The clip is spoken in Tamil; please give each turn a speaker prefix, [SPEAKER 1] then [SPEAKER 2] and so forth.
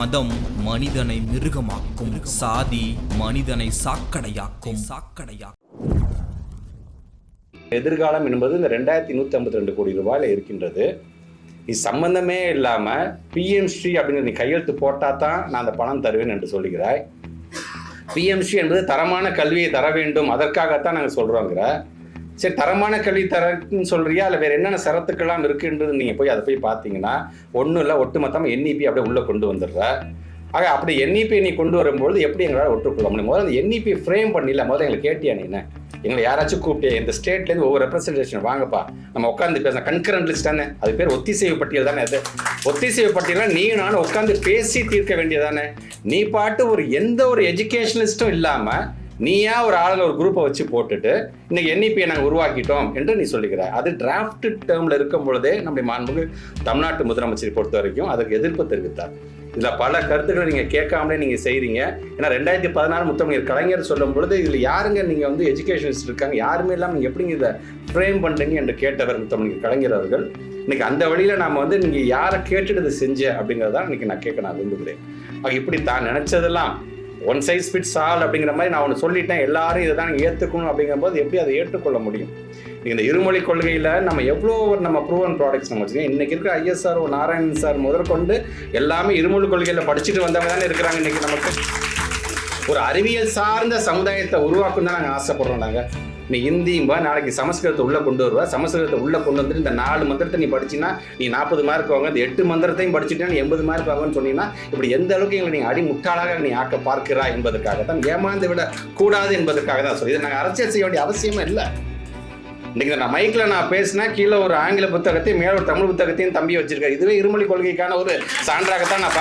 [SPEAKER 1] மதம் மனிதனை மிருகமாக்கும், சாதி மனிதனை சாக்கடையாக்கும்.
[SPEAKER 2] எதிர்காலம் என்பது இந்த 2152 கோடி ரூபாயில இருக்கின்றது. இது சம்பந்தமே இல்லாமல் பிஎம்ஸ்ரீ அப்படின்னு நீ கையெழுத்து போட்டால் தான் நான் அந்த பணம் தருவேன் என்று சொல்லுகிறாய். பிஎம்ஸ்ரீ என்பது தரமான கல்வியை தர வேண்டும், அதற்காகத்தான் நாங்கள் சொல்கிறோங்கிற. சரி, தரமான கல்வி தரன்னு சொல்கிறியா, இல்லை வேறு என்னென்ன சரத்துக்கெல்லாம் இருக்குன்றது நீங்கள் போய் அதை போய் பார்த்தீங்கன்னா ஒன்றும் இல்லை, ஒட்டுமொத்தமாக என்இபி அப்படியே உள்ளே கொண்டு வந்துடுற. ஆக அப்படி என்இபி நீ கொண்டு வரும்பொழுது எப்படி எங்களால் ஒற்றுக்கொள்ள முடியும்? முதல்ல அந்த என்இபி ஃப்ரேம் பண்ணல, முதல்ல எங்களை கேட்டியா நீ? எங்களை யாராச்சும் கூப்பிட்டே இந்த ஸ்டேட்லேருந்து ஒவ்வொரு ரெப்ரஸன்டேஷன் வாங்கப்பா, நம்ம உட்காந்து பேசலாம். கன்கரண்ட் லிஸ்ட் தானே, அது பேர் ஒத்திசைவு பட்டியல் தானே. அது ஒத்திசைவு பட்டியலாம் நீ நானும் உட்காந்து பேசி தீர்க்க வேண்டியதானே. நீ பாட்டு ஒரு எந்த ஒரு எஜுகேஷனலிஸ்ட்டும் இல்லாமல் நீயா ஒரு ஆளுங்க ஒரு குரூப்பை வச்சு போட்டுட்டு இன்னைக்கு என்இபியை நாங்கள் உருவாக்கிட்டோம் என்று நீ சொல்லிக்கிற. அது டிராஃப்ட் டேர்மில் இருக்கும் பொழுதே நம்முடைய மாண்புமிகு தமிழ்நாட்டு முதலமைச்சரை பொறுத்த வரைக்கும் அதுக்கு எதிர்ப்பு தெரிவித்தார். இதில் பல கருத்துக்களை நீங்கள் கேட்காமலே நீங்கள் செய்கிறீங்க. ஏன்னா 2016 முத்தமிழர் கலைஞர் சொல்லும் பொழுது இதில் யாருங்க நீங்கள் வந்து எஜுகேஷனிஸ்ட் இருக்காங்க, யாருமே இல்லாமல் நீங்கள் எப்படிங்க இதை ஃப்ரேம் பண்ணுறீங்க என்று கேட்டவர் முத்தமிழர் கலைஞர் அவர்கள். இன்னைக்கு அந்த வழியில் நாம் வந்து நீங்கள் யாரை கேட்டுட்டு இதை செஞ்ச அப்படிங்கிறதான் இன்னைக்கு நான் கேட்க நான் விரும்புகிறேன். இப்படி தான் நினச்சதெல்லாம் ஒன் சைஸ் ஃபிட்ஸ் ஆல் அப்படிங்கிற மாதிரி நான் ஒன்று சொல்லிட்டேன், எல்லாரும் இதை தான் ஏற்றுக்கணும் அப்படிங்கிற போது எப்படி அதை ஏற்றுக்கொள்ள முடியும்? இந்த இருமொழி கொள்கையில் நம்ம எவ்வளோ நம்ம ப்ரூவன் ப்ராடக்ட்ஸ் நம்ம வச்சுக்கோங்க. இன்றைக்கி இருக்கிற ஐஎஸ்ஆர் நாராயணன் சார் முதற்கொண்டு எல்லாமே இருமொழி கொள்கையில் படிச்சுட்டு வந்தவங்க தானே இருக்கிறாங்க. இன்றைக்கி நமக்கு ஒரு அறிவியல் சார்ந்த சமுதாயத்தை உருவாக்கும் தான் நாங்கள் ஆசைப்படுறோம். நாங்கள் நீ ஹிந்திம்பா, நாளைக்கு சமஸ்கிருதத்தை உள்ளே கொண்டு வருவா, சமஸ்கிருதத்தை உள்ளே கொண்டு வந்துட்டு இந்த 4 மந்திரத்தை நீ படிச்சின்னா நீ 40 மார்க் வாங்க, இந்த 8 மந்திரத்தையும் படிச்சுட்டா நீ 80 மார்க் வாங்கன்னு சொன்னீங்கன்னா இப்படி எந்த அளவுக்கு எங்களை நீங்கள் அடி முட்டாளாக நீ ஆக்க பார்க்கிறாய் என்பதற்காக தான், ஏமாந்து விட கூடாது என்பதற்காக தான் சொல்லி இதை நாங்கள் அரசியல் செய்ய வேண்டிய அவசியமே இல்லை. இன்றைக்கி நான் மைக்கில் நான் பேசினா கீழே ஒரு ஆங்கில புத்தகத்தையும் மேலே ஒரு தமிழ் புத்தகத்தையும் தம்பி வச்சிருக்கேன். இதுவே இருமொழி கொள்கைக்கான ஒரு சான்றாகத்தான் நான்